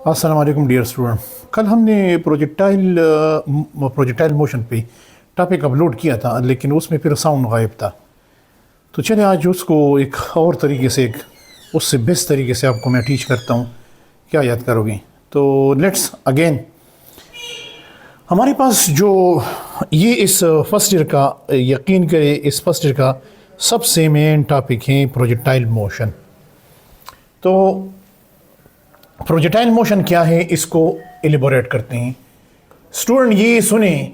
अस्सलाम वालेकुम dear student. कल हमने प्रोजेक्टाइल मोशन पे टॉपिक अपलोड किया था, लेकिन उसमें फिर साउंड गायब था। तो चले आज उसको एक और तरीके से, उससे बेस्ट तरीके से आपको मैं टीच करता हूँ। क्या याद करोगे? तो लेट्स अगेन, हमारे पास जो ये इस फर्स्ट ईयर का, यकीन करें इस फर्स्ट ईयर का सबसे मेन टॉपिक है प्रोजेक्टाइल मोशन। तो प्रोजेक्टाइल मोशन क्या है, इसको एलिबोरेट करते हैं। स्टूडेंट ये सुने,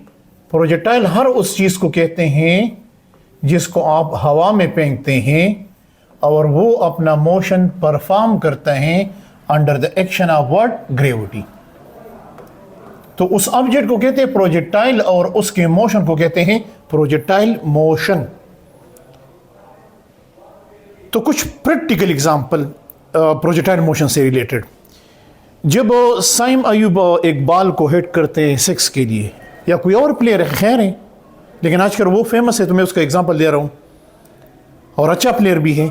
प्रोजेक्टाइल हर उस चीज़ को कहते हैं जिसको आप हवा में फेंकते हैं और वो अपना मोशन परफॉर्म करता है under the action of what? Gravity. तो उस ऑब्जेक्ट को कहते हैं प्रोजेक्टाइल और उसके मोशन को कहते हैं प्रोजेक्टाइल मोशन। तो कुछ प्रैक्टिकल एग्जांपल प्रोजेक्टाइल मोशन से रिलेटेड। जब साइम अयूब एक बॉल को हिट करते हैं सिक्स के लिए, या कोई और प्लेयर है, खैर है, लेकिन आजकल वो फेमस है तो मैं उसका एग्जांपल दे रहा हूँ और अच्छा प्लेयर भी है।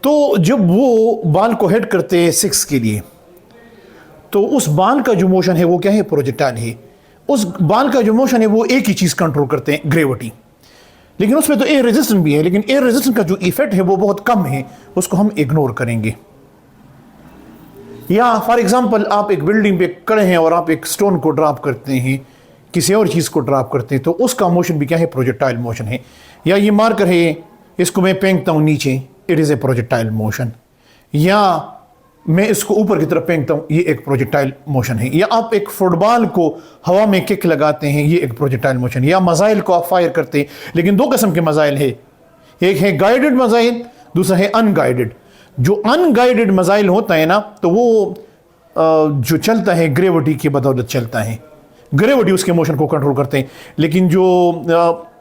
तो जब वो बॉल को हिट करते हैं सिक्स के लिए, तो उस बॉल का जो मोशन है वो क्या है? प्रोजेक्टाइल है। उस बॉल का जो मोशन है वो एक ही चीज़ कंट्रोल करते हैं, ग्रेविटी। लेकिन उसमें तो एयर रेजिस्टेंस भी है, लेकिन एयर रेजिस्टेंस का जो इफेक्ट है वो बहुत कम है, उसको हम इग्नोर करेंगे। या फॉर एग्जांपल, आप एक बिल्डिंग पे खड़े हैं और आप एक स्टोन को ड्रॉप करते हैं, किसी और चीज़ को ड्रॉप करते हैं, तो उसका मोशन भी क्या है? प्रोजेक्टाइल मोशन है। या ये मार्कर है, इसको मैं फेंकता हूँ नीचे, it is a projectile motion. या मैं इसको ऊपर की तरफ फेंकता हूँ, ये एक प्रोजेक्टाइल मोशन है। या आप एक फुटबॉल को हवा में किक लगाते हैं, ये एक प्रोजेक्टाइल मोशन। या मजाइल को आप फायर करते हैं, लेकिन दो किस्म के मजाइल है, एक है गाइडेड मजाइल, दूसरा है अनगाइडेड। जो अनगाइडेड मजाइल होता है ना, तो वो जो चलता है ग्रेविटी की बदौलत चलता है, ग्रेविटी उसके मोशन को कंट्रोल करते हैं। लेकिन जो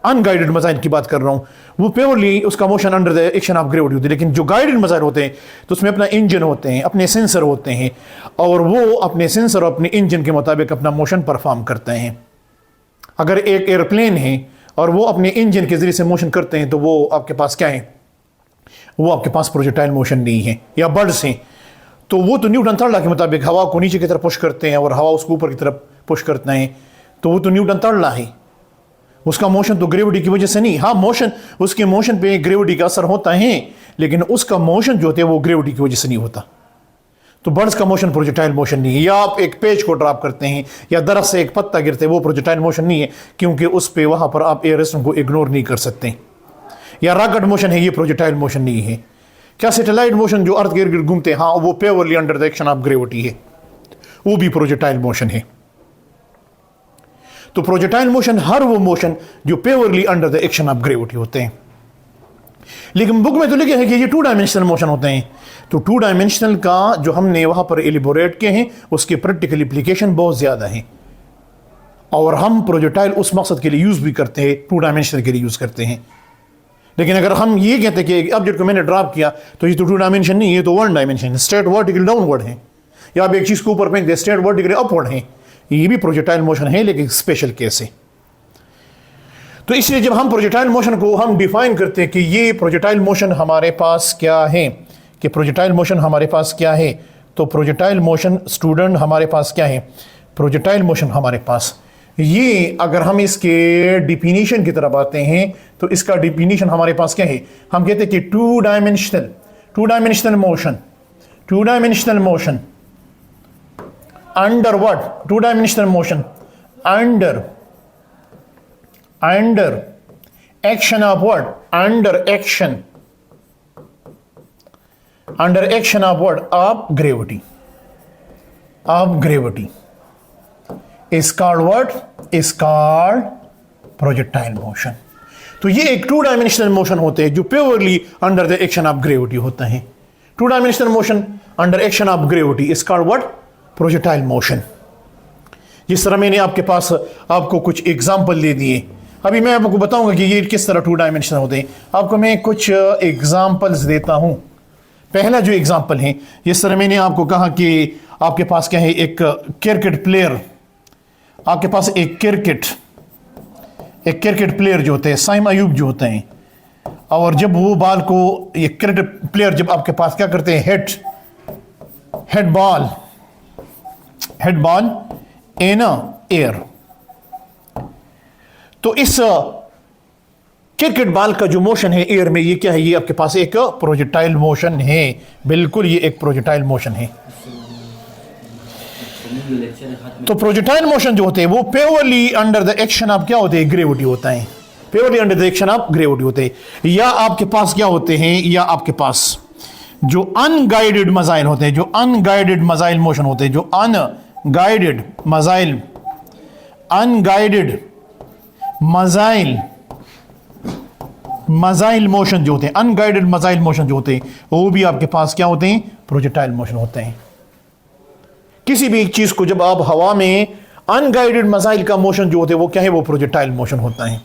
अनगाइडेड मजाइल की बात कर रहा हूँ, वो प्योरली उसका motion under the action of gravity होती है। लेकिन जो गाइडेड मजाइल होते हैं, तो उसमें अपना इंजन होते हैं, अपने सेंसर होते हैं, और वो अपने सेंसर और अपने इंजन के मुताबिक अपना मोशन परफॉर्म करते हैं। अगर एक एयरप्लेन है और वो अपने इंजन के जरिए से मोशन करते हैं, तो वो आपके पास क्या है? वो आपके पास प्रोजेक्टाइल मोशन नहीं है। या बर्ड्स हैं, तो वो तो न्यूटन थर्ड लॉ के मुताबिक हवा को नीचे की तरफ पुश करते हैं और हवा उसको ऊपर की तरफ पुश करते हैं, तो वो तो न्यूटन थर्ड लॉ है। उसका मोशन तो ग्रेविटी की वजह से नहीं। हाँ, मोशन, उसके मोशन पे ग्रेविटी का असर होता है, लेकिन उसका मोशन जो होता है वो ग्रेविटी की वजह से नहीं होता। तो बर्ड्स का मोशन प्रोजेक्टाइल मोशन नहीं है। या आप एक पेज को ड्रॉप करते हैं, या दरख्त से एक पत्ता गिरते हैं, वो प्रोजेक्टाइल मोशन नहीं है, क्योंकि उस पर वहाँ पर आप एयर रेजिस्टेंस को इग्नोर नहीं कर सकते। या रॉकेट मोशन है, ये प्रोजेक्टाइल मोशन नहीं है। क्या सैटेलाइट मोशन जो अर्थ के इर्द गिर्द घूमते हैं, हाँ, वो purely under the action of gravity है, वो भी प्रोजेक्टाइल मोशन है। तो प्रोजेक्टाइल मोशन हर वो मोशन जो purely under the action of gravity होते हैं। लेकिन बुक में तो लिखे हैं कि ये टू डायमेंशनल मोशन होते हैं। तो टू डायमेंशनल का जो हमने वहां पर एलिबोरेट किए हैं, उसके प्रैक्टिकल एप्लीकेशन बहुत ज्यादा है, और हम प्रोजेक्टाइल उस मकसद के लिए यूज भी करते हैं, टू डायमेंशनल के लिए यूज करते हैं। लेकिन अगर हम ये कहते हैं कि ऑब्जेक्ट को मैंने ड्रॉप किया, तो ये तो टू डायमेंशन नहीं, ये तो one dimension, straight vertical downward है। या आप एक चीज को ऊपर फेंक दे, स्ट्रेट वर्टिकल अपवर्ड है, ये भी प्रोजेक्टाइल मोशन है, लेकिन स्पेशल केस है। तो इसलिए जब हम प्रोजेक्टाइल मोशन को हम डिफाइन करते हैं कि ये प्रोजेक्टाइल मोशन हमारे पास क्या है, कि प्रोजेक्टाइल मोशन हमारे पास क्या है, तो प्रोजेक्टाइल मोशन स्टूडेंट हमारे पास क्या है? प्रोजेक्टाइल मोशन हमारे पास ये, अगर हम इसके डिफिनीशन की तरफ आते हैं, तो इसका डिफिनीशन हमारे पास क्या है? हम कहते हैं कि two dimensional motion under what? Two dimensional motion under action of what? Under action of what? Of gravity is called what? Is called projectile motion. तो ये एक टू डायमेंशनल मोशन होते हैं जो purely under the action of gravity होता है। Two dimensional motion under action of gravity is called what? Projectile motion. जिस तरह मैंने आपके पास आपको कुछ एग्जांपल दे दिए, अभी मैं आपको बताऊंगा कि ये किस तरह टू डायमेंशनल होते हैं। आपको मैं कुछ एग्जांपल्स देता हूं। पहला जो एग्जांपल है, जिस तरह मैंने आपको कहा कि आपके पास क्या है? एक क्रिकेट प्लेयर, आपके पास एक क्रिकेट प्लेयर जो होते हैं, साइम अयूब जो होते हैं, और जब वो बॉल को, ये क्रिकेट प्लेयर जब आपके पास क्या करते हैं? Head ball head ball in air. तो इस क्रिकेट बॉल का जो मोशन है एयर में, ये क्या है? ये आपके पास एक प्रोजेक्टाइल मोशन है। बिल्कुल, ये एक प्रोजेक्टाइल मोशन है। तो प्रोजेक्टाइल मोशन जो होते हैं वो purely under the action of क्या होते हैं? ग्रेविटी होता है। Purely under the action of gravity होते हैं। या आपके पास क्या होते हैं? या आपके पास जो अनगाइडेड मजाइल होते हैं, जो अनगाइडेड मजाइल मोशन होते हैं, जो अनगाइडेड मजाइल मजाइल मोशन जो होते हैं, अनगाइडेड मजाइल मोशन जो होते हैं, वो भी आपके पास क्या होते हैं? प्रोजेक्टाइल मोशन होते हैं। किसी भी एक चीज को जब आप हवा में अनगाइडेड मजाइल का मोशन जो होते हैं वो क्या है? वो प्रोजेक्टाइल मोशन होता है।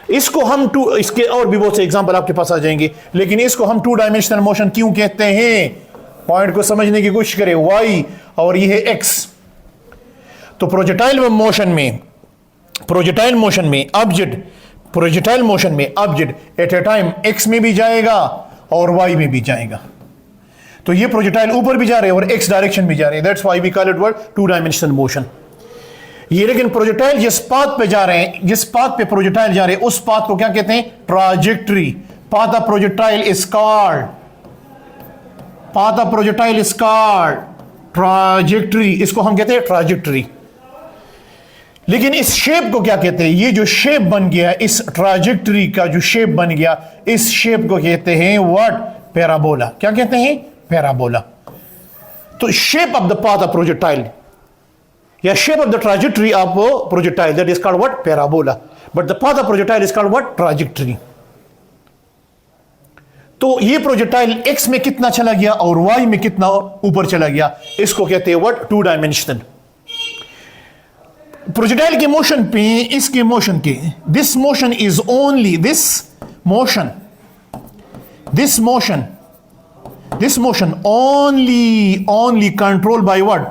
इसको हम इसके और भी बहुत से एग्जांपल आपके पास आ जाएंगे, लेकिन इसको हम 2 डायमेंशनल मोशन क्यों कहते हैं? पॉइंट को समझने की कोशिश करें। वाई और ये है एक्स। तो प्रोजेक्टाइल मोशन में object at A time x में भी जाएगा और वाई में भी जाएगा। तो ये प्रोजेक्टाइल ऊपर भी जा रहे हैं और एक्स डायरेक्शन भी जा रहे हैं। That's why we call it what? 2 dimensional motion. ये लेकिन प्रोजेक्टाइल जिस पाथ पे जा रहे हैं, जिस पाथ पे प्रोजेक्टाइल जा रहे हैं, उस पाथ को क्या कहते हैं? Trajectory. Path of projectile is called trajectory. इसको हम कहते हैं ट्राजेक्टरी। लेकिन इस शेप को क्या कहते हैं? ये जो शेप बन गया, इस ट्राजेक्टरी का जो शेप बन गया, इस शेप को कहते हैं व्हाट? पैराबोला। क्या कहते हैं? पैराबोला। तो shape of the path of projectile या shape of the trajectory of projectile, that is called what? Parabola. But the path of projectile is called what? Trajectory. तो ये प्रोजेक्टाइल एक्स में कितना चला गया और वाई में कितना ऊपर चला गया, इसको कहते हैं व्हाट? 2 डायमेंशनल। प्रोजेक्टाइल के मोशन पे, इसके मोशन के, this motion is only this motion only controlled by what?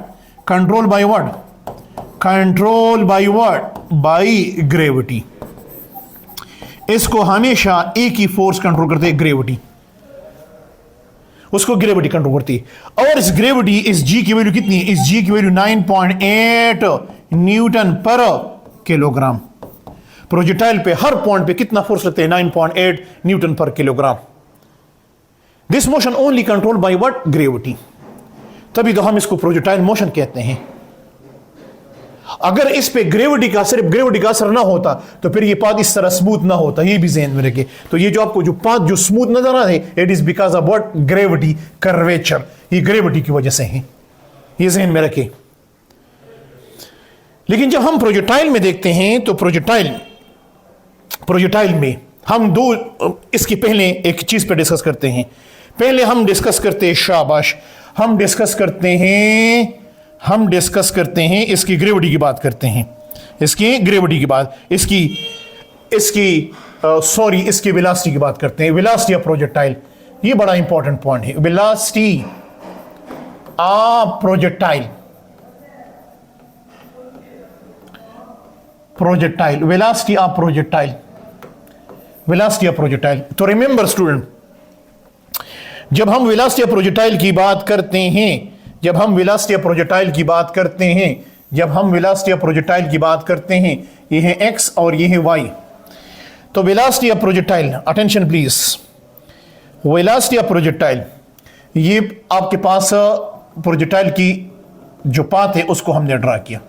By gravity. इसको हमेशा एक ही फोर्स कंट्रोल करते हैं, ग्रेविटी। उसको ग्रेविटी कंट्रोल करती है। और इस ग्रेविटी, इस जी की वैल्यू कितनी है? इस जी की वैल्यू 9.8 न्यूटन पर किलोग्राम। प्रोजेक्टाइल पे हर पॉइंट पे कितना फोर्स लगते हैं? 9.8 न्यूटन पर kilogram. This motion only control by what? Gravity. तभी तो हम इसको प्रोजेक्टाइल मोशन कहते हैं। अगर इस पे सिर्फ ग्रेविटी का असर ना होता तो फिर ये पाथ इस तरह स्मूथ ना होता। ये भी ध्यान में रखें। तो ये जो आपको जो पाथ जो स्मूथ नजर आ रहा है, it is because of what? Gravity, curvature. ये ग्रेविटी की वजह से है, ये ध्यान में रखें। लेकिन जब हम प्रोजेक्टाइल में देखते हैं तो प्रोजेक्टाइल में हम इसके पहले एक चीज पे डिस्कस करते हैं। पहले हम डिस्कस करते हैं, शाबाश, हम डिस्कस करते हैं इसकी ग्रेविटी की बात करते हैं। इसकी ग्रेविटी की बात, इसकी वेलोसिटी की बात करते हैं। वेलोसिटी ऑफ प्रोजेक्टाइल, ये बड़ा इंपॉर्टेंट पॉइंट है। Velocity of projectile, velocity of projectile. तो रिमेंबर स्टूडेंट, जब हम वेलोसिटी ऑफ प्रोजेक्टाइल की बात करते हैं, ये है एक्स और ये है वाई। तो velocity of projectile, attention please, velocity of projectile, ये आपके पास प्रोजेक्टाइल की जो पाथ है उसको हमने ड्रा किया।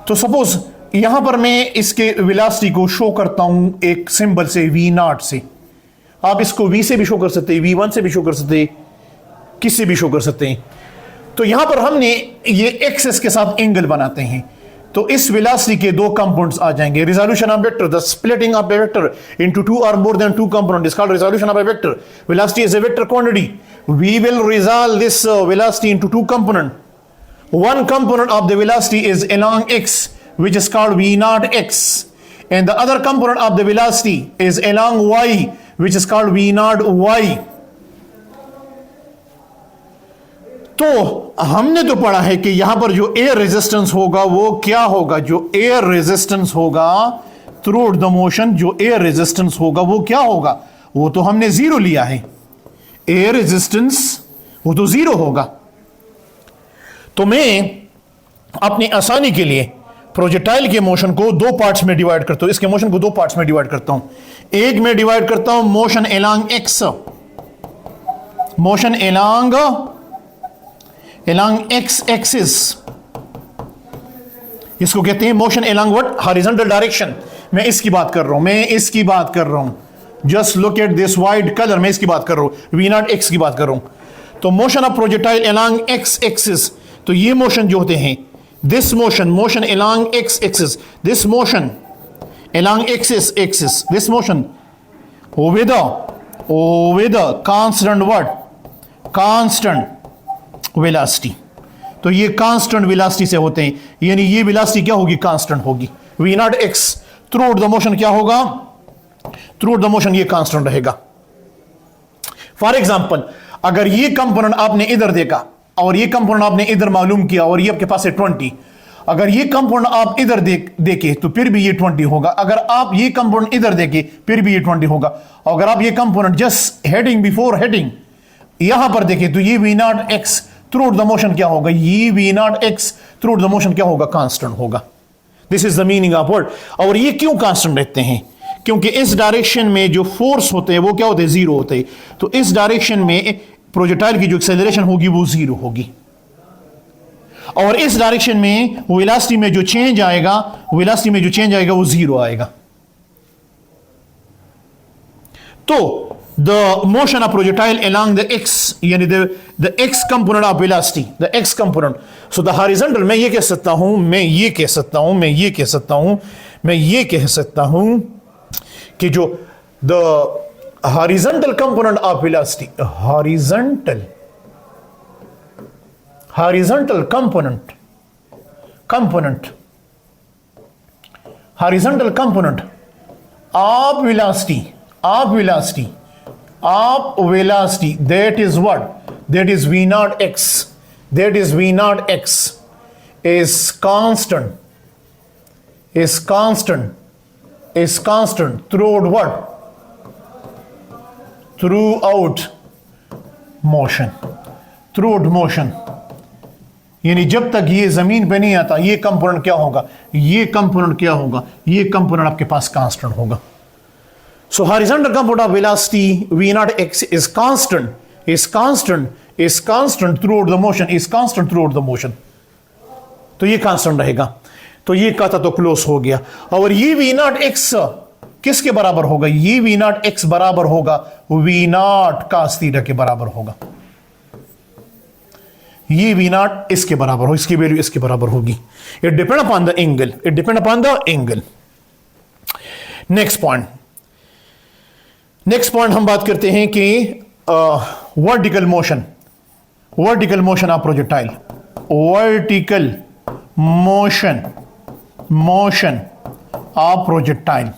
तो सपोज यहां पर मैं इसके वेलोसिटी को शो करता हूं एक सिंबल से, V0 से। आप इसको V से भी शो कर सकते हैं, V1 से भी शो कर सकते हैं, किससे भी शो कर सकते हैं। तो यहां पर हमने ये एक्सेस के साथ एंगल बनाते हैं। तो इस वेलोसिटी के 2 कंपोनेंट्स आ जाएंगे। Resolution of vector, the splitting of A vector into 2 or more than 2 components is called resolution of a vector. Velocity is a vector quantity. We will resolve this velocity into 2 components. One component of the velocity is along x, which is called V0x, and the other component of the velocity is along y, which is called V0y. तो हमने तो पढ़ा है कि यहां पर जो air resistance होगा वो क्या होगा? जो एयर रेजिस्टेंस होगा थ्रू द मोशन, जो एयर रेजिस्टेंस होगा वो क्या होगा? वो तो हमने 0 लिया है। एयर रेजिस्टेंस वो तो 0 होगा। तो मैं अपनी आसानी के लिए प्रोजेक्टाइल के मोशन को दो पार्ट्स में डिवाइड करता हूं, इसके मोशन को दो पार्ट्स में डिवाइड करता हूं। एक में डिवाइड करता हूं motion along x, motion along x axis, इसको कहते हैं motion along what, horizontal direction. मैं इसकी बात कर रहा हूं, just look at this white colour, मैं इसकी बात कर रहा हूं, वी नॉट एक्स की बात कर रहा हूं। तो motion of projectile along x axis, तो ये मोशन जो होते हैं, this motion along x axis, this motion along axis, this motion with a constant what, constant velocity। तो ये कांस्टेंट वेलोसिटी से होते हैं, यानी ये वेलोसिटी क्या होगी, कांस्टेंट होगी। V naught x throughout the motion क्या होगा, थ्रू आउट द मोशन ये कांस्टेंट रहेगा। फॉर एग्जांपल, अगर ये कंपोनेंट आपने इधर देखा और ये कंपोनेंट आपने इधर मालूम किया और ये आपके पास है 20, अगर ये कंपोनेंट आप इधर देखे तो फिर भी ये 20 होगा, अगर आप ये कंपोनेंट इधर देखे फिर भी ये 20 होगा, अगर आप ये component just heading before heading यहां पर देखे तो ये v naught x throughout the motion क्या होगा, ये v naught x throughout the motion क्या होगा, कांस्टेंट होगा। This is the meaning of word. और ये क्यों कांस्टेंट रहते हैं, क्योंकि इस डायरेक्शन में जो फोर्स होते हैं वो क्या होते हैं, जीरो होते हैं। तो इस डायरेक्शन में प्रोजेक्टाइल की जो एक्सेलरेशन होगी वो जीरो होगी, और इस डायरेक्शन में वेलोसिटी में जो चेंज आएगा, वो जीरो आएगा। तो the motion of projectile along the X, यानी the X component of velocity, the X component. So the horizontal, मैं ये कह सकता हूं कि जो the horizontal component of velocity, horizontal component of velocity, that is what, that is v naught x, is constant throughout what, throughout motion, यानी जब तक ये जमीन पे नहीं आता ये कंपोनेंट क्या होगा, ये कंपोनेंट आपके पास कांस्टेंट होगा। So horizontal component of velocity v naught x is constant throughout the motion, तो ये कांस्टेंट रहेगा। तो ये कहता तो क्लोज हो गया। और ये v naught x किसके बराबर होगा, ये v naught x बराबर होगा v naught cos थीटा के बराबर होगा। ये v naught इसके बराबर हो, इसकी वैल्यू इसके बराबर होगी। It depend upon the angle, next point हम बात करते हैं कि vertical motion of projectile, vertical motion of projectile,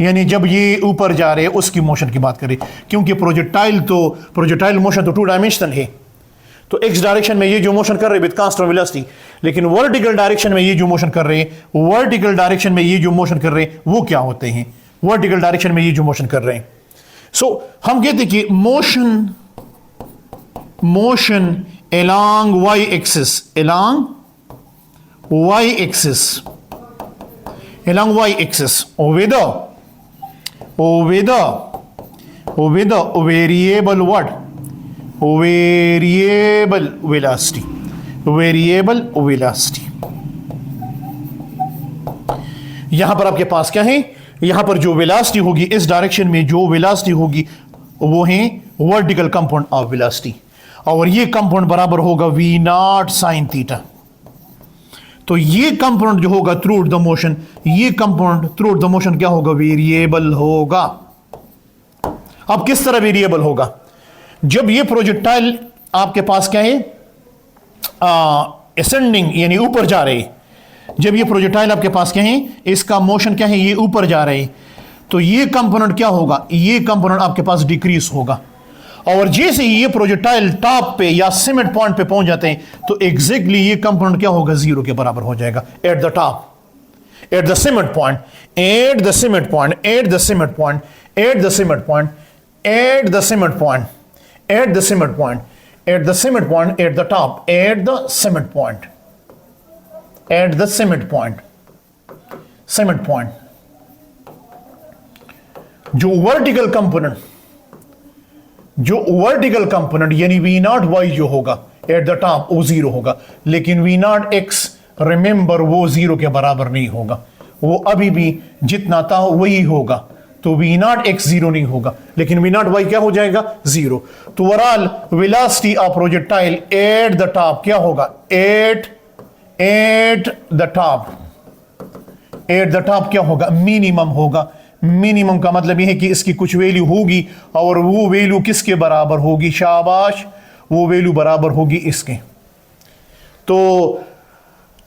यानी जब ये ऊपर जा रहे हैं उसकी मोशन की बात करें, क्योंकि प्रोजेक्टाइल मोशन तो 2 डायमेंशनल है। तो एक्स डायरेक्शन में ये जो मोशन कर रहे हैं विद कांस्टेंट वेलोसिटी, लेकिन वर्टिकल डायरेक्शन में ये जो मोशन कर रहे हैं, वो क्या होते हैं, वर्टिकल डायरेक्शन में ये जो मोशन कर रहे हैं। सो हम कहते हैं कि motion along y axis with a variable what, variable velocity, यहां पर आपके पास क्या है, यहां पर जो वेलोसिटी होगी, इस डायरेक्शन में जो वेलोसिटी होगी वो है वर्टिकल कंपोनेंट ऑफ वेलोसिटी, और ये कंपोनेंट बराबर होगा v नॉट sin थीटा। तो ये कंपोनेंट जो होगा थ्रू आउट द मोशन, ये component through out the motion क्या होगा, वेरिएबल होगा। अब किस तरह वेरिएबल होगा, जब ये प्रोजेक्टाइल आपके पास क्या है, असेंडिंग यानी ऊपर जा रहे, जब ये प्रोजेक्टाइल आपके पास क्या है, इसका मोशन क्या है, ये ऊपर जा रहे, तो ये कंपोनेंट क्या होगा, ये कंपोनेंट आपके पास डिक्रीज होगा। और जैसे ही ये प्रोजेक्टाइल टॉप पे या सिमिट पॉइंट पे पहुंच जाते हैं तो एग्जैक्टली ये कंपोनेंट क्या होगा, 0 के बराबर हो जाएगा at the top, at the summit point, at the summit point, at the summit point, at the summit point, at the summit point, at the summit point, at the summit point at the top, at the summit point, at the summit point, summit point. जो vertical component यानी we naught Y जो होगा eight the top वो zero होगा, लेकिन we naught x remember वो zero के बराबर नहीं होगा, वो अभी भी जितना था वही होगा। तो वी नॉट एक्स जीरो नहीं होगा, लेकिन वी नॉट वाई क्या हो जाएगा, जीरो। तो overall velocity of projectile eight the top क्या होगा, एट द टॉप क्या होगा, मिनिमम होगा। मिनिमम का मतलब यह है कि इसकी कुछ वैल्यू होगी और वो वैल्यू किसके बराबर होगी, शाबाश, वो वैल्यू बराबर होगी इसके। तो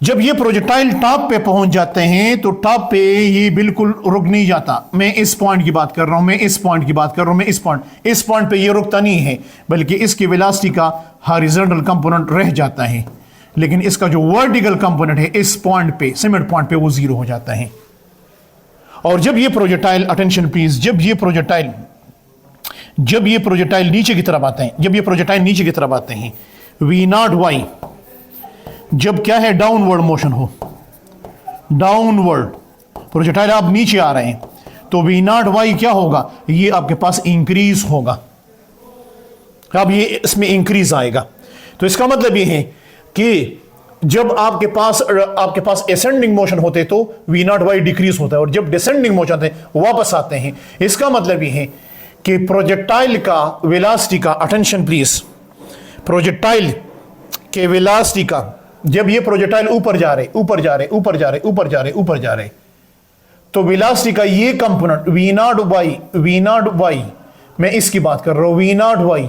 जब ये प्रोजेक्टाइल टॉप पे पहुंच जाते हैं तो टॉप पे ये बिल्कुल रुक नहीं जाता। मैं इस पॉइंट की बात कर रहा हूं, मैं इस पॉइंट की बात कर रहा हूं, मैं इस पॉइंट पे ये रुकता नहीं है, बल्कि इसकी वेलोसिटी का हॉरिजॉन्टल कंपोनेंट रह जाता है, लेकिन इसका जो वर्टिकल कंपोनेंट है इस पॉइंट पे, समिट पॉइंट पे, वो जीरो हो जाता है। और जब ये प्रोजेक्टाइल, अटेंशन प्लीज, जब ये प्रोजेक्टाइल नीचे की तरफ आते हैं, जब ये प्रोजेक्टाइल नीचे की तरफ आते हैं, वी नॉट वाई जब क्या है, डाउनवर्ड मोशन हो, डाउनवर्ड प्रोजेक्टाइल आप नीचे आ रहे हैं, तो वी नॉट वाई क्या होगा, ये आपके पास इंक्रीज होगा। अब ये इसमें इंक्रीज आएगा, तो इसका मतलब ये है कि जब आपके पास एसेंडिंग मोशन होते तो वी नॉट वाई डिक्रीज होता है, और जब डिसेंडिंग मोशन होते वापस आते हैं। इसका मतलब ये है कि प्रोजेक्टाइल का वेलोसिटी का, अटेंशन प्लीज, प्रोजेक्टाइल के वेलोसिटी का, जब ये प्रोजेक्टाइल ऊपर जा रहे, तो वेलोसिटी का ये कंपोनेंट वी नॉट वाई, मैं इसकी बात कर रहा हूं, वी नॉट वाई,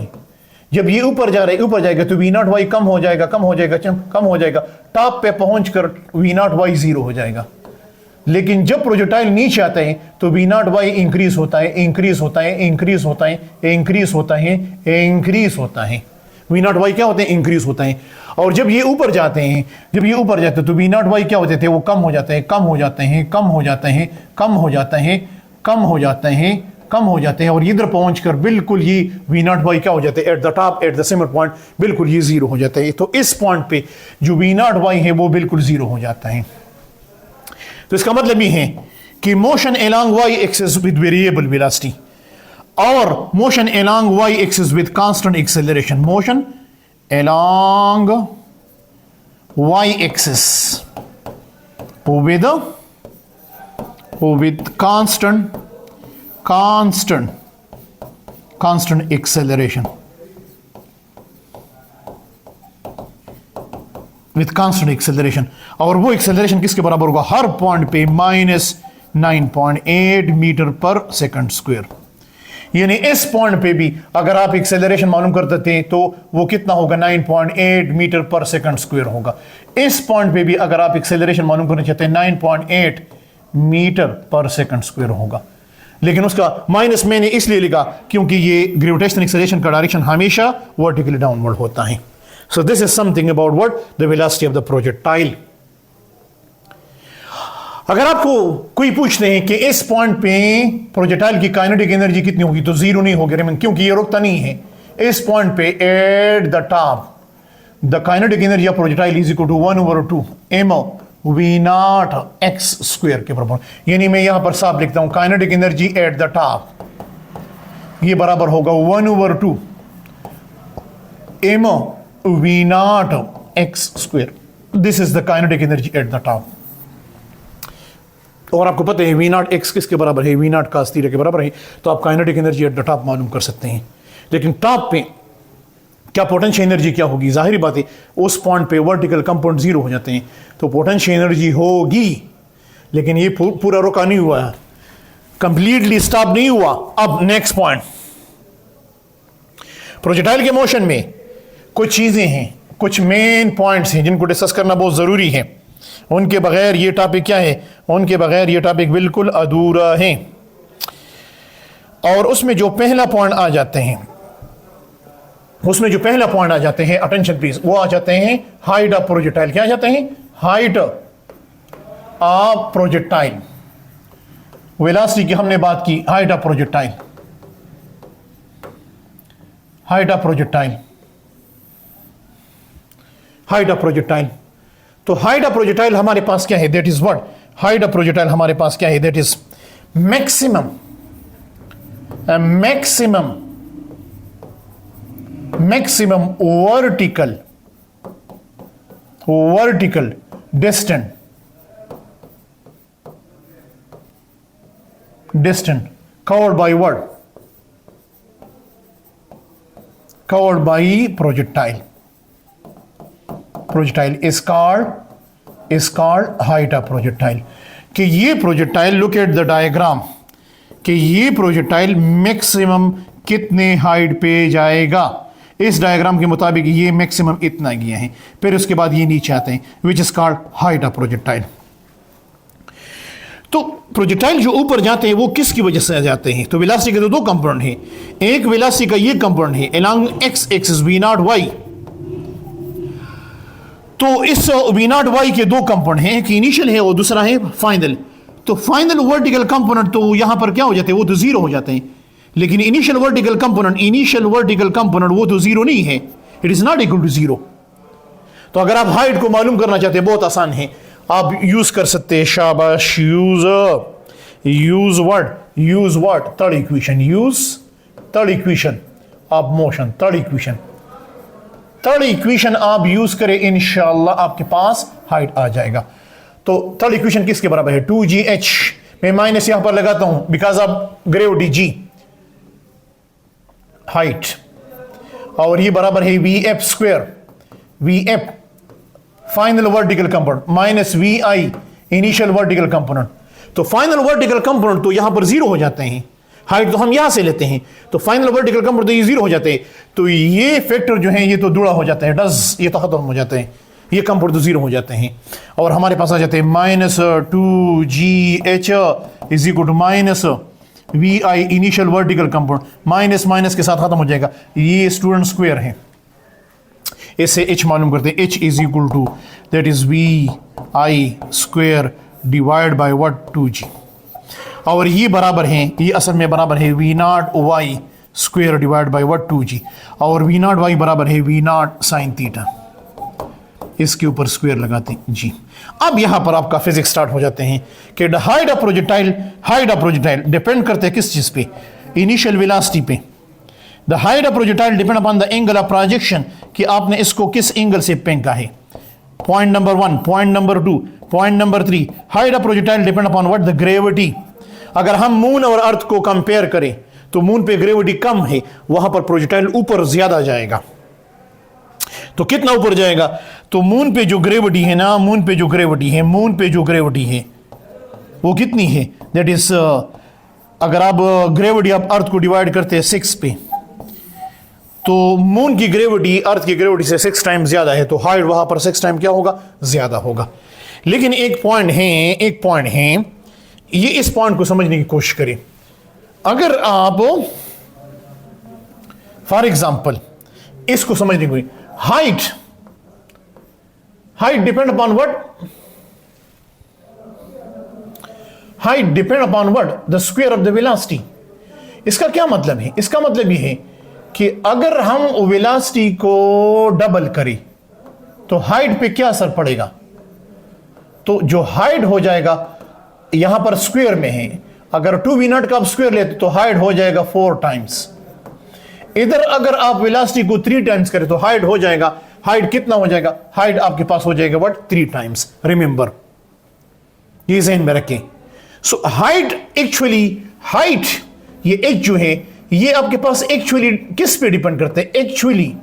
जब ये ऊपर जाएगा तो वी नॉट वाई कम हो जाएगा, टॉप पे पहुंचकर वी नॉट वाई जीरो हो जाएगा। लेकिन जब प्रोजेक्टाइल नीचे आते हैं तो वी नॉट वाई इंक्रीज होता है, वी नॉट वाई क्या होते हैं, इंक्रीज होता है। और जब ये ऊपर जाते हैं तो वी नॉट वाई क्या होते थे, वो कम हो जाते हैं, और इधर पहुंचकर बिल्कुल ये वी नॉट वाई क्या हो जाते हैं, eight the top, at the summit point, बिल्कुल ये जीरो हो जाता है। तो इस पॉइंट पे जो वी नॉट वाई है वो बिल्कुल जीरो हो जाता है। तो इसका मतलब ये है कि motion along Y axis with variable velocity और motion along Y axis with constant acceleration, motion along Y axis with constant acceleration, with constant acceleration, और वो एक्सेलरेशन किसके बराबर होगा, हर पॉइंट पे -9.8 मीटर पर सेकंड स्क्वायर। यानी इस पॉइंट पे भी अगर आप एक्सेलरेशन मालूम करते थे तो वो कितना होगा, 9.8 मीटर पर सेकंड स्क्वायर होगा। इस पॉइंट पे भी अगर आप एक्सेलरेशन मालूम करना चाहते हैं 9.8 मीटर पर सेकंड स्क्वायर होगा। लेकिन उसका माइनस मैंने इसलिए लिखा क्योंकि ये ग्रेविटेशनल एक्सेलरेशन का डायरेक्शन हमेशा वर्टिकली डाउनवर्ड होता है। So this is something about what the velocity of the projectile. अगर आपको कोई पूछते हैं कि इस पॉइंट पे प्रोजेक्टाइल की काइनेटिक एनर्जी कितनी होगी, तो जीरो नहीं होगी, क्योंकि ये रुकता नहीं है। इस पॉइंट पे at the top the kinetic energy of projectile is equal to 1/2 m v naught x square के बराबर। यानी मैं यहां पर साफ लिखता हूं, kinetic energy at the top ये बराबर होगा 1/2 m v naught x square. This is the kinetic energy at the top. और आपको पता है वी नॉट एक्स किसके बराबर है, वी नॉट cos थीटा के बराबर है। तो आप kinetic energy at the top मालूम कर सकते हैं। लेकिन टॉप पे क्या पोटेंशियल एनर्जी क्या होगी, जाहिर बात है उस पॉइंट पे वर्टिकल कंपोनेंट जीरो हो जाते हैं, तो पोटेंशियल एनर्जी होगी। लेकिन ये पूरा रुका नहीं हुआ, कंप्लीटली स्टॉप नहीं हुआ। अब नेक्स्ट पॉइंट, प्रोजेक्टाइल के मोशन में कुछ चीजें हैं, कुछ मेन पॉइंट्स हैं जिनको डिस्कस करना बहुत जरूरी है। उनके बगैर ये टॉपिक क्या है, उनके बगैर ये टॉपिक बिल्कुल अधूरा है। और उसमें जो पहला पॉइंट आ जाते हैं, अटेंशन प्लीज, वो आ जाते हैं हाइट ऑफ प्रोजेक्टाइल। क्या आ जाते हैं, हाइट ऑफ प्रोजेक्टाइल। वेलोसिटी की हमने बात की, height of projectile, height of projectile. तो हाइट ऑफ प्रोजेक्टाइल हमारे पास क्या है, that is what, height of projectile हमारे पास क्या है, that is maximum vertical distance covered by what, covered by projectile is called height of projectile। कि ये projectile, look at the diagram, कि ये प्रोजेक्टाइल मैक्सिमम कितने हाइट पे जाएगा। इस डायग्राम के मुताबिक ये मैक्सिमम इतना गया है, फिर उसके बाद ये नीचे आते हैं, विच is called height of projectile. तो प्रोजेक्टाइल जो ऊपर जाते हैं वो किसकी वजह से जाते हैं, तो वेलोसिटी के तो दो कंपोनेंट हैं। एक वेलोसिटी का ये कंपोनेंट है along x axis v naught y. तो इस वी नॉट वाई के दो कंपोनेंट हैं, एक इनिशियल है और दूसरा है फाइनल। तो फाइनल वर्टिकल कंपोनेंट तो यहां पर क्या हो जाते हैं, वो तो जीरो हो जाते हैं। लेकिन इनिशियल वर्टिकल कंपोनेंट वो तो जीरो नहीं है, it is not equal to zero. तो अगर आप हाइट को मालूम करना चाहते हैं, बहुत आसान है, आप यूज कर सकते हैं, शाबाश, use what, third equation of motion, third equation आप यूज करें, इंशाअल्लाह आपके पास हाइट आ जाएगा। तो थर्ड इक्वेशन किसके बराबर है, 2gh, मैं माइनस यहां पर लगाता हूं because of gravity g, height, और ये बराबर है vf square, vf final vertical component minus vi initial vertical component. तो फाइनल वर्टिकल कंपोनेंट तो यहां पर जीरो हो जाते हैं, हाइट तो हम यहां से लेते हैं, तो फाइनल वर्टिकल कंपोनेंट तो ये जीरो हो जाते हैं। तो ये फैक्टर जो है ये तो जुड़ा हो जाता है, ये तो खत्म हो जाते हैं, ये कंपोनेंट तो जीरो हो जाते हैं, और हमारे पास आ जाते हैं -2gh is equal to minus vi initial vertical component, minus के साथ खत्म हो जाएगा, ये स्टूडेंट स्क्वायर है, इससे h मालूम करते हैं, h is equal to that is vi square divide by what 2g, और ये बराबर है, ये असल में बराबर है v not y square divide by what 2g, और v नॉट y बराबर है v नॉट साइन थीटा, इसके ऊपर स्क्वायर लगाते हैं जी। अब यहां पर आपका फिजिक्स स्टार्ट हो जाते हैं कि हाइट ऑफ प्रोजेक्टाइल डिपेंड करते हैं किस चीज पे, इनिशियल वेलोसिटी पे। The height of projectile depend upon the angle of projection, कि आपने इसको किस एंगल से फेंका है, point number 1, point number 2, point number 3। Height of projectile depend upon what, the gravity. अगर हम मून और अर्थ को कंपेयर करें तो मून पे ग्रेविटी कम है, वहां पर प्रोजेक्टाइल ऊपर ज्यादा जाएगा। तो कितना ऊपर जाएगा, तो मून पे जो ग्रेविटी है ना, मून पे जो ग्रेविटी है वो कितनी है, दैट इज अगर आप ग्रेविटी आप अर्थ को डिवाइड करते हैं 6 पे, तो मून की ग्रेविटी अर्थ की ग्रेविटी से 6 टाइम ज्यादा है, तो हाइट वहां पर 6 टाइम क्या होगा, ज्यादा होगा। लेकिन एक पॉइंट है, ये इस पॉइंट को समझने की कोशिश करें। अगर आप फॉर एग्जांपल इसको समझने की, height depend upon what, height depend upon what, the square of the velocity. इसका क्या मतलब है, इसका मतलब ये है कि अगर हम वेलोसिटी को डबल करें तो हाइट पे क्या असर पड़ेगा, तो जो हाइट हो जाएगा यहां पर स्क्वायर में है, अगर 2v0 का आप स्क्वायर लेते तो हाइट हो जाएगा 4 टाइम्स। इधर अगर आप वेलोसिटी को 3 टाइम्स करें तो हाइट हो जाएगा, हाइट कितना हो जाएगा, हाइट आपके पास हो जाएगा व्हाट, 3 टाइम्स। रिमेंबर, ये ज़हन में रखें। सो हाइट ये एच जो है ये आपके पास एक्चुअली किस पे डिपेंड करते हैं, एक्चुअली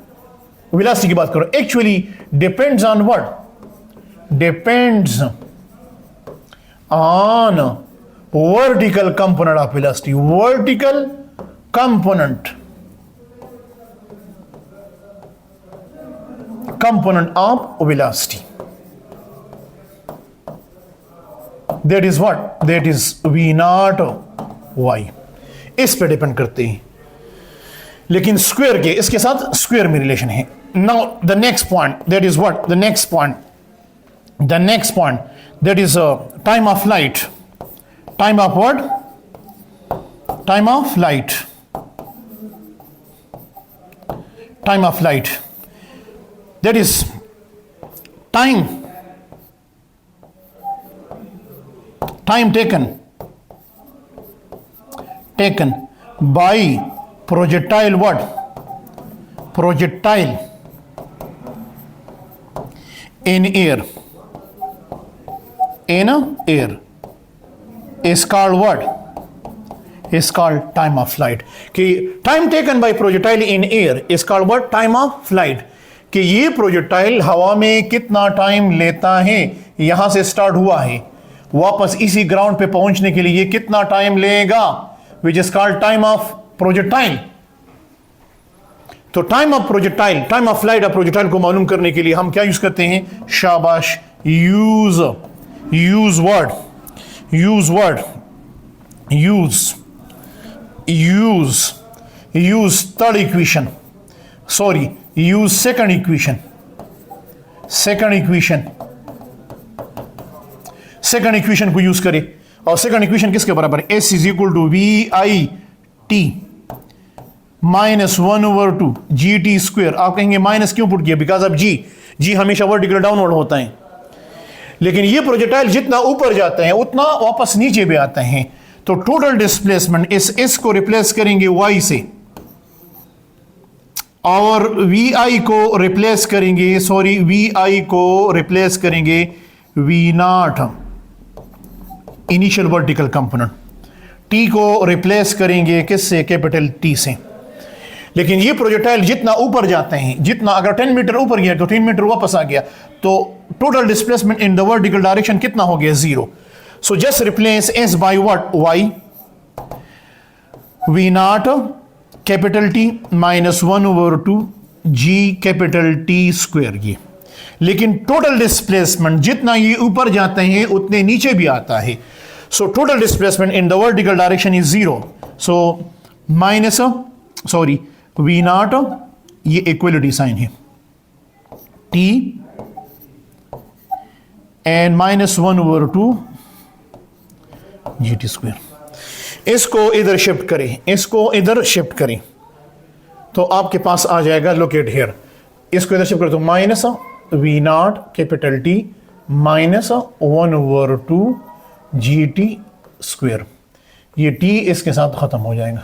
वेलोसिटी की बात करो, actually depends on what, depends on vertical component of velocity, vertical component of velocity, that is what, that is v naught y, इस पे डिपेंड करते हैं। लेकिन स्क्वायर के इसके साथ स्क्वायर में रिलेशन है। Now the next point, that is what, the next point that is time of light, time of what, time of light, that is time taken by projectile what? Projectile in air is called what? Is called time of flight. कि time taken by projectile in air is called what? Time of flight. कि ये projectile हवा में कितना time लेता है, यहां से स्टार्ट हुआ है, वापस इसी ग्राउंड पे पहुंचने के लिए ये कितना टाइम लेगा, which is called time of projectile. तो time of projectile, time of flight of projectile को मालूम करने के लिए हम क्या यूज करते हैं? शाबाश, use third equation, sorry, use second equation को यूज करें. और सेकंड इक्वेशन किसके बराबर है? S is equal to VIT -1/2 GT square. आप कहेंगे माइनस क्यों पुट किया? बिकॉज ऑफ जी हमेशा वर्टिकल डाउनवर्ड होता है, लेकिन ये प्रोजेक्टाइल जितना ऊपर जाते हैं उतना वापस नीचे भी आते हैं. तो टोटल डिस्प्लेसमेंट इस S को रिप्लेस करेंगे Y से, और VI को रिप्लेस करेंगे V0 initial vertical component. T को रिप्लेस करेंगे किससे? कैपिटल T से. लेकिन ये प्रोजेक्टाइल जितना ऊपर जाते हैं, जितना अगर 10 मीटर ऊपर गया तो 10 मीटर वापस आ गया, तो total displacement in the vertical direction कितना हो गया? 0. So just replace S by what? Y. V0 capital T -1/2 G capital T square. ये लेकिन टोटल डिस्प्लेसमेंट जितना ये ऊपर जाते हैं उतने नीचे भी आता है. So total displacement in the vertical direction is 0. So V0, ये इक्वलिटी साइन है, T एंड -1/2 GT स्क्वायर. इसको इधर शिफ्ट करें तो आपके पास आ जाएगा, लोकेट हियर, इसको इधर शिफ्ट करें तो -V0 capital T -1/2 GT square. ये T इसके साथ खत्म हो जाएगा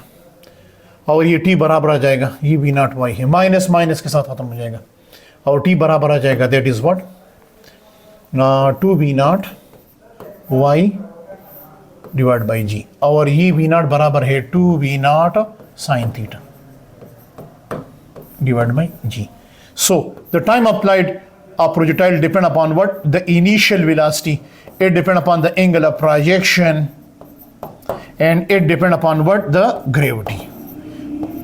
और ये T बराबर आ जाएगा, ये V0 Y है, माइनस के साथ खत्म हो जाएगा और T बराबर आ जाएगा, that is what? 2V0 Y divide by G. और ये V0 बराबर है 2V0 sine theta divided by G. So the time applied of projectile depend upon what? The initial velocity. It depend upon the angle of projection and it depend upon what? The gravity.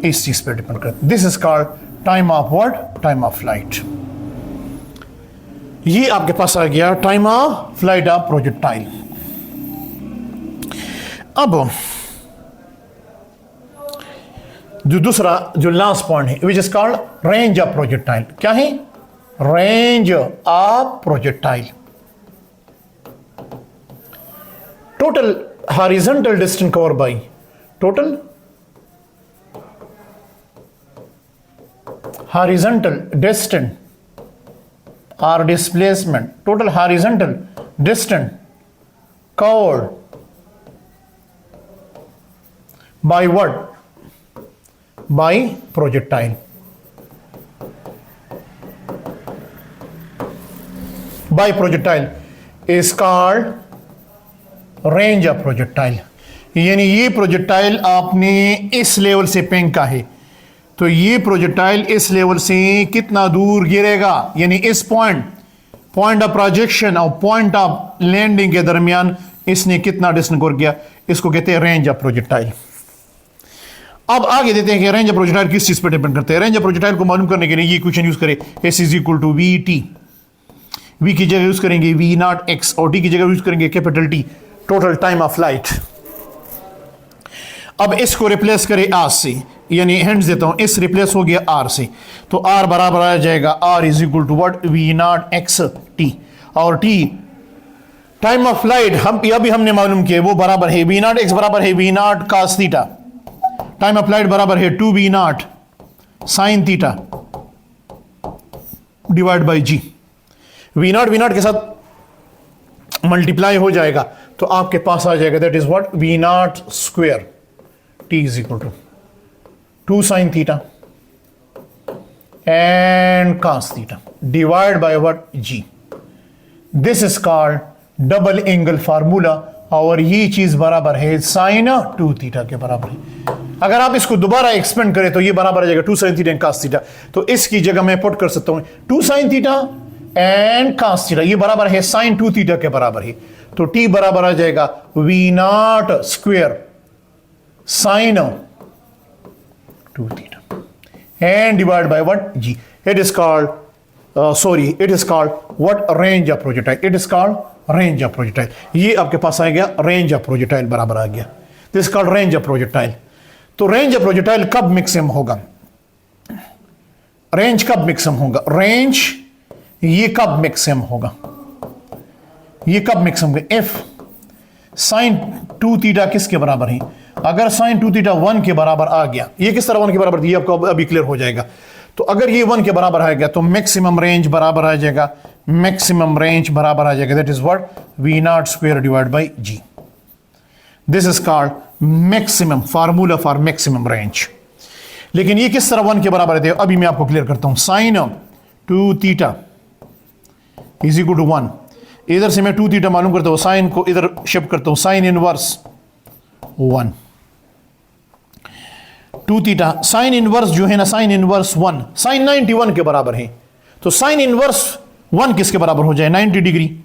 इस चीज पे depend करता है. This is called time of what? Time of flight. ये आपके पास आ गया time of flight of projectile. अब जो दूसरा जो लास्ट पॉइंट है, विच is called range of projectile. क्या है? Range of projectile. Total horizontal distance cover by total horizontal distance or displacement, total horizontal distance covered by what? By projectile. By projectile is called range of projectile. यानी ये projectile आपने इस level से फेंका है तो ये प्रोजेक्टाइल इस लेवल से कितना दूर गिरेगा, यानी इस पॉइंट ऑफ प्रोजेक्शन और पॉइंट ऑफ लैंडिंग के दरमियान इसने कितना डिस्टेंस कवर किया, इसको कहते हैं रेंज ऑफ प्रोजेक्टाइल. अब आगे देते हैं कि रेंज ऑफ प्रोजेक्टाइल किस चीज पर डिपेंड करते हैं. रेंज ऑफ प्रोजेक्टाइल को मालूम करने के लिए ये इक्वेशन यूज करें, S is equal to VT. V की जगह यूज करेंगे V0 X और T की जगह यूज करेंगे capital T, total time of flight. अब इसको रिप्लेस करें R से, यानी हैंड्स देता हूं, इस रिप्लेस हो गया R से, तो R बराबर आ जाएगा R is equal to what? V0 X T. और T टाइम ऑफ फ्लाइट हम अभी हमने मालूम किया, वो बराबर है V0 X बराबर है V0 cos theta. Time of flight बराबर है 2V0 sine theta divide by G. V0 के साथ मल्टीप्लाई हो जाएगा तो आपके पास आ जाएगा, that is what, V0 square T is equal to 2 sin theta and cos theta divide by what, G. This is called double angle formula, और ये चीज बराबर है साइन 2 थीटा के बराबर है। अगर आप इसको दोबारा एक्सपेंड करें तो ये बराबर आ जाएगा 2 sin theta and cos theta. तो इसकी जगह मैं पुट कर सकता हूं 2 sin theta and cos theta, ये बराबर है sin 2 थीटा के बराबर है। तो t बराबर आ जाएगा V0 square sin 2 theta and divide by what, G. It is called it is called what, range of projectile. It is called range of projectile. ये आपके पास आ गया range of projectile बराबर आ गया, this is called range of projectile. तो range of projectile कब maximum होगा, range कब मैक्सिमम होगा, रेंज ये कब मैक्सिमम होगा, ये कब मैक्सिमम होगा, if sin 2 थीटा किसके बराबर है, अगर sin 2 थीटा 1 के बराबर आ गया, ये किस तरह 1 के बराबर, ये आपको अभी क्लियर हो जाएगा। तो अगर ये 1 के बराबर आ गया तो मैक्सिमम रेंज बराबर आ जाएगा, मैक्सिमम रेंज बराबर आ जाएगा, that is what, V0 square divide bye G. This is called maximum formula for maximum range. लेकिन ये किस तरह 1 के बराबर है, अभी मैं आपको क्लियर करता हूं। Sine 2 theta is equal to 1, इधर से मैं 2 थीटा मालूम करता हूं, साइन को इधर शिफ्ट करता हूं, sine inverse 1 2 theta, sine inverse जो है ना, साइन इनवर्स 1 साइन 91 के बराबर है। तो साइन इनवर्स 1 किसके बराबर हो जाए, 90 डिग्री।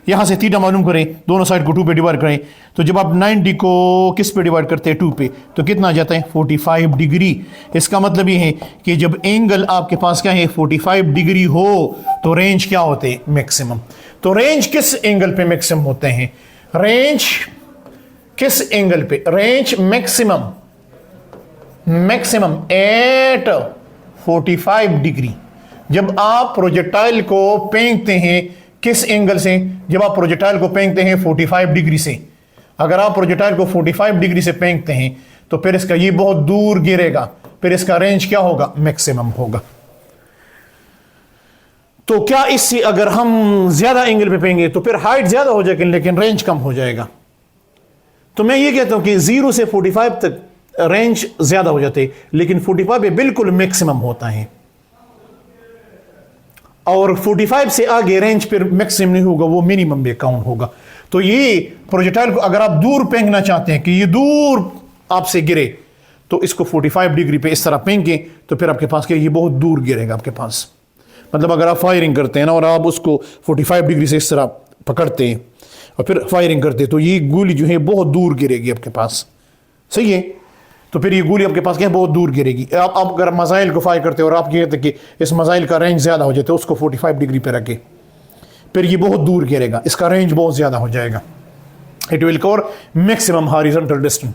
यहां से थीटा मालूम करें, दोनों साइड को 2 पे डिवाइड करें, तो जब आप 90 को किस पे डिवाइड करते हैं, 2 पे, तो कितना आ जाता है, 45 डिग्री। इसका मतलब ये है कि जब एंगल आपके पास क्या है, 45 डिग्री हो तो रेंज क्या होते हैं, मैक्सिमम। तो रेंज किस एंगल पे मैक्सिमम होते हैं, रेंज किस एंगल पे, रेंज मैक्सिमम एट 45 डिग्री। जब आप प्रोजेक्टाइल को फेंकते हैं किस एंगल से, जब आप प्रोजेक्टाइल को फेंकते हैं 45 डिग्री से। अगर आप प्रोजेक्टाइल को 45 डिग्री से फेंकते हैं तो फिर इसका ये बहुत दूर गिरेगा, फिर इसका रेंज क्या होगा, मैक्सिमम होगा। तो क्या इससे अगर हम ज्यादा एंगल पे फेंकेंगे तो फिर हाइट ज्यादा हो जाएगी लेकिन रेंज कम हो जाएगा। तो मैं ये कहता हूं कि 0 से 45 तक रेंज ज्यादा हो जाते लेकिन 45 पे बिल्कुल मैक्सिमम होता है, और 45 से आगे रेंज फिर मैक्सिमम नहीं होगा, वो मिनिमम में काउंट होगा। तो ये प्रोजेक्टाइल को अगर आप दूर फेंकना चाहते हैं कि ये दूर आपसे गिरे तो इसको 45 डिग्री पे इस तरह फेंकें तो फिर आपके पास क्या, ये बहुत दूर गिरेगा आपके पास। मतलब अगर आप फायरिंग करते हैं ना और आप उसको 45 डिग्री से इस तरह पकड़ते हैं और फिर फायरिंग करते हैं तो ये गोली जो है बहुत दूर गिरेगी आपके पास, सही है। तो फिर ये गोली आपके पास क्या है, बहुत दूर गिरेगी। आप अगर मिसाइल को फायर करते हो और आप कहते हैं कि इस मिसाइल का रेंज ज्यादा हो जाता है, उसको 45 डिग्री पे रखे, फिर ये बहुत दूर गिरेगा, इसका रेंज बहुत ज्यादा हो जाएगा। It will cover maximum horizontal distance,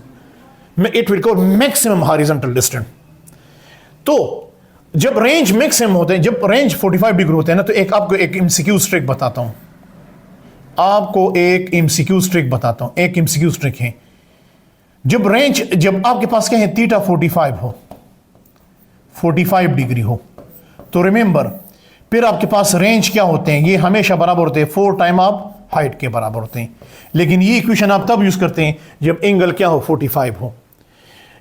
it will cover maximum horizontal distance. तो जब रेंज मैक्सिमम होते हैं, जब रेंज 45 डिग्री होते हैं ना, तो आपको एक एमसीक्यू ट्रिक बताता हूं, आपको एक एमसीक्यू ट्रिक बताता हूं। एक एमसीक्यू ट्रिक है, जब आपके पास क्या है, थीटा 45 डिग्री हो, तो रिमेंबर फिर आपके पास रेंज क्या होते हैं, ये हमेशा बराबर होते हैं 4 टाइम आप हाइट के बराबर होते हैं। लेकिन ये इक्वेशन आप तब यूज करते हैं जब एंगल क्या हो, 45 हो।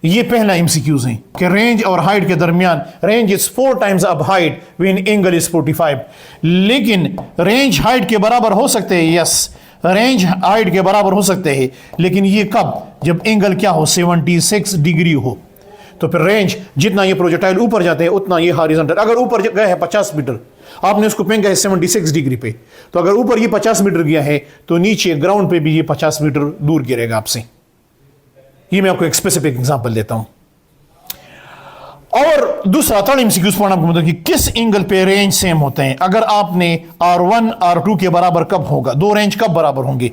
ये पहला एमसीक्यूज है कि रेंज और हाइट के दरमियान, रेंज इज 4 टाइम्स अब हाइट व्हेन एंगल इज 45। लेकिन रेंज हाइट के बराबर हो सकते हैं, यस, रेंज हाइट के बराबर हो सकते हैं, लेकिन ये कब, जब एंगल क्या हो, 76 डिग्री हो। तो फिर रेंज, जितना ये प्रोजेक्टाइल ऊपर जाते हैं उतना ये हॉरिजॉन्टल, अगर ऊपर गया है 50 मीटर, आपने उसको फेंका है 76 डिग्री पे, तो अगर ऊपर ये 50 मीटर गया है तो नीचे ग्राउंड पे भी ये 50 मीटर दूर गिरेगा आपसे। ये मैं आपको एक स्पेसिफिक एग्जांपल देता हूं। और दूसरा थर्ड एमसीक्यूज पढ़ना आपको मतलब कि किस एंगल पे रेंज सेम होते हैं। अगर आपने R1 R2 के बराबर कब होगा, दो रेंज कब बराबर होंगे,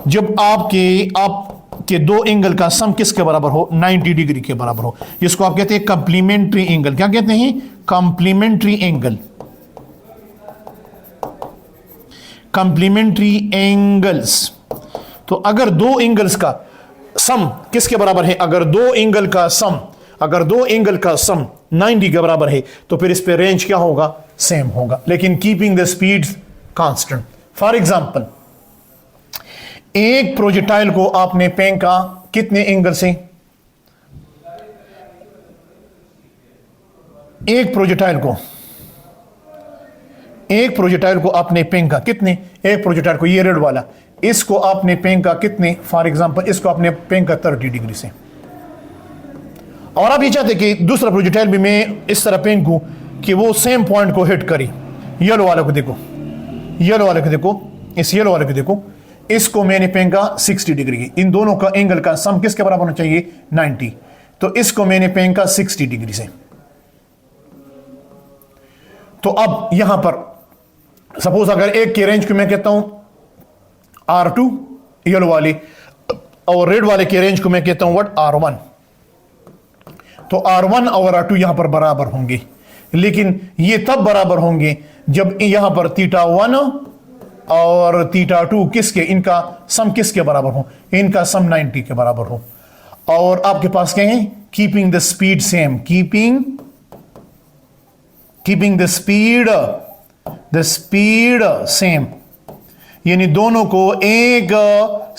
जब आपके दो एंगल का सम किसके बराबर हो, 90 डिग्री के बराबर हो, जिसको आप कहते हैं कंप्लीमेंट्री एंगल। क्या कहते हैं, कंप्लीमेंट्री एंगल। कंप्लीमेंट्री एंगल्स, तो अगर दो एंगल्स का सम किसके बराबर है, अगर दो एंगल का सम 90 के बराबर है तो फिर इस पे रेंज क्या होगा, सेम होगा। लेकिन keeping the speed constant. For example, एक प्रोजेक्टाइल को आपने फेंका कितने एंगल से? एक प्रोजेक्टाइल को आपने फेंका कितने? एक प्रोजेक्टाइल को, ये रेड वाला, इसको आपने फेंका कितने? फॉर एग्जांपल इसको आपने फेंका 30 डिग्री से। और आप ये चाहते कि दूसरा प्रोजेक्टाइल भी मैं इस तरह फेंकूं कि वो सेम पॉइंट को हिट करे। येलो वाले को देखो, येलो वाले को देखो, इस येलो वाले को देखो, इसको मैंने फेंका 60 डिग्री। इन दोनों का एंगल का सम किसके बराबर होना चाहिए? 90। तो इसको मैंने फेंका 60 डिग्री से। तो अब यहां पर सपोज अगर एक की रेंज को मैं कहता हूं R2 येलो वाली, और रेड वाले की रेंज को मैं कहता हूं व्हाट? R1। तो R1 और R2 यहां पर बराबर होंगे, लेकिन ये तब बराबर होंगे जब यहां पर θ1 और θ2 किसके, इनका सम किसके बराबर हो? इनका सम 90 के बराबर हो। और आपके पास क्या है? Keeping the speed same, keeping the speed same, यानी दोनों को एक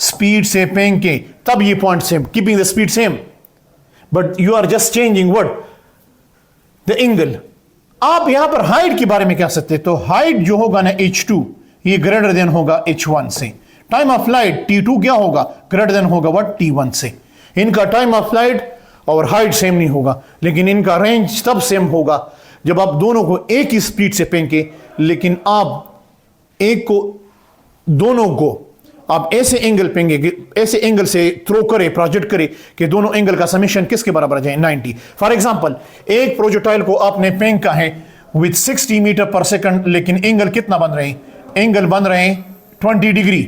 स्पीड से फेंके तब ये point same, keeping the speed same, but you are just changing what? The angle. आप यहां पर हाइट के बारे में कह सकते हैं। तो हाइट जो होगा ना h2, ये ग्रेटर देन होगा h1 से। टाइम ऑफ फ्लाइट t2 क्या होगा? ग्रेटर देन होगा व्हाट? t1 से। इनका टाइम ऑफ फ्लाइट और हाइट सेम नहीं होगा, लेकिन इनका रेंज तब सेम होगा जब आप दोनों को एक ही स्पीड से फेंके, लेकिन आप एक को, दोनों को आप ऐसे एंगल फेंके, ऐसे एंगल से थ्रो करे, प्रोजेक्ट करे कि दोनों एंगल का समेशन किसके बराबर आ जाए? 90। फॉर एग्जांपल, एक प्रोजेक्टाइल को आपने फेंका है विद 60 मीटर पर सेकंड, लेकिन एंगल कितना बन रहे हैं? एंगल बन रहे हैं 20 डिग्री।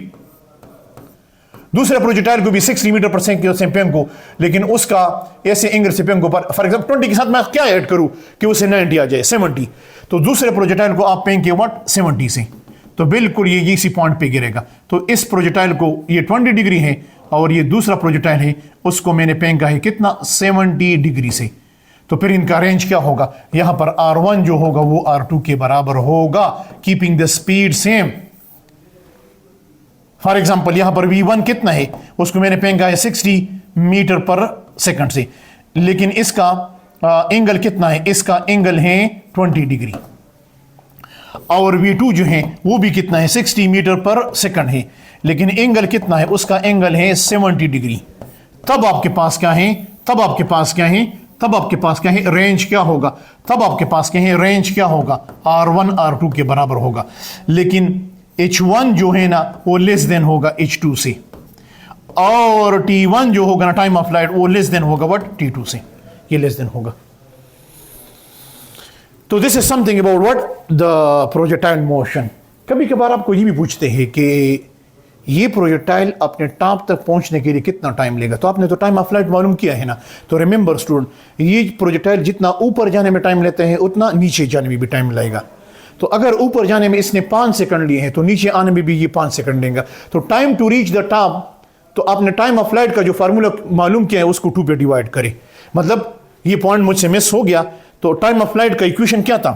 दूसरे प्रोजेक्टाइल को भी 60 मीटर पर सेकंड से फेंको, लेकिन उसका ऐसे एंगल से फेंको, फॉर एग्जांपल 20 के साथ मैं क्या ऐड करूं कि उसे 90 आ जाए? 70। तो दूसरे प्रोजेक्टाइल को आप फेंके व्हाट? 70 से। तो बिल्कुल ये इसी पॉइंट पे गिरेगा। तो इस प्रोजेक्टाइल को ये 20 डिग्री है, और ये दूसरा प्रोजेक्टाइल है उसको मैंने फेंका है कितना? 70 डिग्री से। तो फिर इनका रेंज क्या होगा? यहां पर R1 जो होगा वो R2 के बराबर होगा, keeping the speed same. For example यहां पर V1 कितना है? उसको मैंने फेंका है 60 मीटर पर सेकंड से, लेकिन इसका एंगल कितना है? इसका एंगल है 20 डिग्री। और V2 जो है वो भी कितना है? 60 मीटर पर सेकंड है, लेकिन एंगल कितना है? उसका एंगल है 70 डिग्री। तब आपके पास क्या है? तब आपके पास क्या है? तब आपके पास क्या है? रेंज क्या होगा? तब आपके पास क्या है? रेंज क्या होगा? R1 R2 के बराबर होगा। लेकिन H1 जो है ना वो लेस देन होगा H2 से, और T1 जो होगा ना टाइम ऑफ फ्लाइट वो लेस देन होगा व्हाट? T2 से। ये लेस देन होगा। तो this is something about what? The projectile motion. कभी कभार आपको ये भी पूछते हैं कि ये प्रोजेक्टाइल अपने टॉप तक पहुंचने के लिए कितना टाइम लेगा? तो आपने तो टाइम ऑफ फ्लाइट मालूम किया है ना। तो रिमेंबर स्टूडेंट, ये प्रोजेक्टाइल जितना ऊपर जाने में टाइम लेते हैं उतना नीचे जाने में भी टाइम लगेगा। तो अगर ऊपर जाने में इसने 5 सेकंड लिए हैं तो नीचे आने में भी ये 5 सेकंड लेगा। तो time to reach the top, तो आपने टाइम ऑफ फ्लाइट का जो फार्मूला मालूम किया है उसको 2 पे डिवाइड करें। मतलब ये पॉइंट मुझसे मिस हो गया। तो टाइम ऑफ फ्लाइट का इक्वेशन क्या था?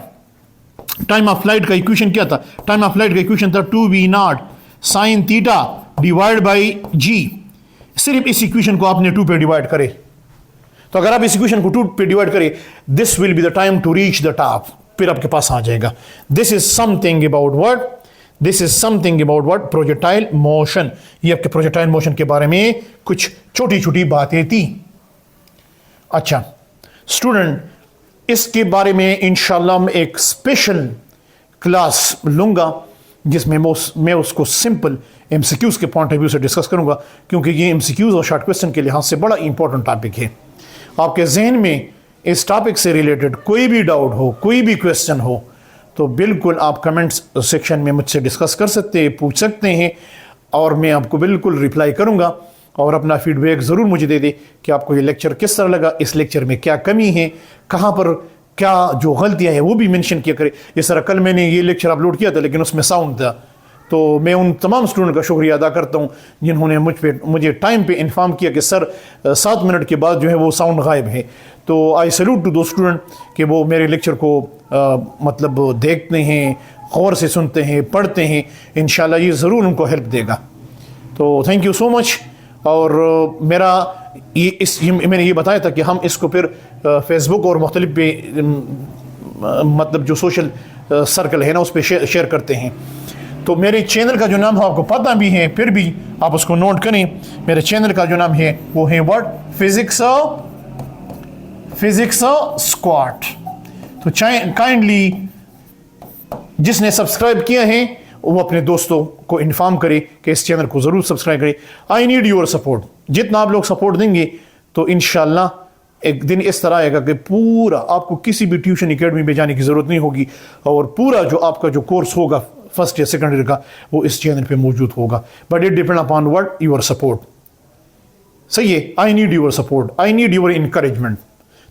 टाइम ऑफ फ्लाइट का इक्वेशन क्या था? टाइम ऑफ फ्लाइट का इक्वेशन था 2v0 sin theta divide by g। सिर्फ इस इक्वेशन को आपने 2 पे डिवाइड करे। तो अगर आप इस इक्वेशन को 2 पे डिवाइड करें, this will be the time to reach the top, फिर आपके पास आ जाएगा। This is something about what? This is something about what? Projectile motion. ये आपके प्रोजेक्टाइल मोशन के बारे में कुछ छोटी छोटी बातें थी। अच्छा स्टूडेंट, इसके बारे में इंशाल्लाह मैं एक स्पेशल क्लास लूंगा जिसमें मैं उसको सिंपल एमसीक्यूज के पॉइंट ऑफ व्यू से डिस्कस करूंगा, क्योंकि ये एमसीक्यूज और शॉर्ट क्वेश्चन के लिहाज से बड़ा इंपॉर्टेंट टॉपिक है। आपके जहन में इस टॉपिक से रिलेटेड कोई भी डाउट हो, कोई भी क्वेश्चन हो, तो बिल्कुल आप कमेंट्स सेक्शन में मुझसे डिस्कस कर सकते हैं, पूछ सकते हैं, और मैं आपको बिल्कुल रिप्लाई करूंगा। और अपना फीडबैक ज़रूर मुझे दे दे कि आपको ये लेक्चर किस तरह लगा, इस लेक्चर में क्या कमी है, कहाँ पर क्या जो गलतियाँ हैं वो भी मेंशन किया करें। जिस तरह कल मैंने ये लेक्चर अपलोड किया था लेकिन उसमें साउंड था, तो मैं उन तमाम स्टूडेंट का शुक्रिया अदा करता हूँ जिन्होंने मुझे टाइम पे इन्फॉर्म किया कि सर 7 मिनट के बाद जो है वो साउंड गायब है। तो आई सैल्यूट टू दो स्टूडेंट कि वो मेरे लेक्चर को मतलब देखते हैं गौर से सुनते हैं, पढ़ते हैं, इंशाल्लाह ये ज़रूर उनको हेल्प देगा। तो थैंक यू सो मच। और मेरा मैंने ये बताया था कि हम इसको फिर फेसबुक और मुख्तलिफ पे मतलब जो सोशल सर्कल है ना उस पर शेयर करते हैं। तो मेरे चैनल का जो नाम है आपको पता भी है, फिर भी आप उसको नोट करें। मेरे चैनल का जो नाम है वो है व्हाट, फिजिक्स स्क्वाड। तो काइंडली जिसने सब्सक्राइब किया है वो अपने दोस्तों को इन्फॉर्म करे कि इस चैनल को ज़रूर सब्सक्राइब करें। I need your support. जितना आप लोग सपोर्ट देंगे तो इंशाल्लाह एक दिन इस तरह आएगा कि पूरा आपको किसी भी ट्यूशन एकेडमी में जाने की ज़रूरत नहीं होगी और पूरा जो आपका जो कोर्स होगा फर्स्ट या सेकेंडरी का वो इस चैनल पे मौजूद होगा। But it depend upon what, your support. सही है, I need your support, I need your encouragement.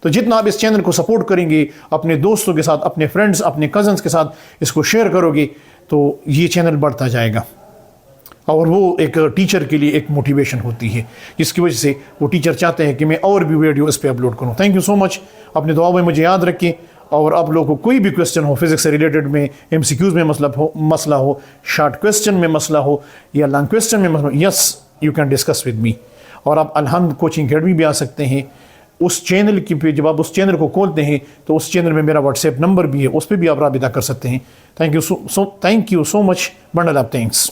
तो जितना आप इस चैनल को सपोर्ट करेंगे, अपने दोस्तों के साथ, अपने फ्रेंड्स, अपने कजन्स के साथ इसको शेयर करोगे तो ये चैनल बढ़ता जाएगा। और वो एक टीचर के लिए एक मोटिवेशन होती है, जिसकी वजह से वो टीचर चाहते हैं कि मैं और भी वीडियो इस पर अपलोड करूँ। Thank you so much. अपने दुआ में मुझे याद रखें। और आप लोगों को कोई भी क्वेश्चन हो फिजिक्स से रिलेटेड में, MCQs में मसला हो, शॉर्ट क्वेश्चन में मसला हो या लॉन्ग क्वेश्चन में मसला हो, yes you can discuss with me. और आप अलहम्द कोचिंग अकेडमी भी आ सकते हैं। उस चैनल की पे जब आप उस चैनल को खोलते हैं तो उस चैनल में मेरा व्हाट्सएप नंबर भी है, उस पर भी आप राबिता कर सकते हैं। Thank you so much. Bundle of thanks.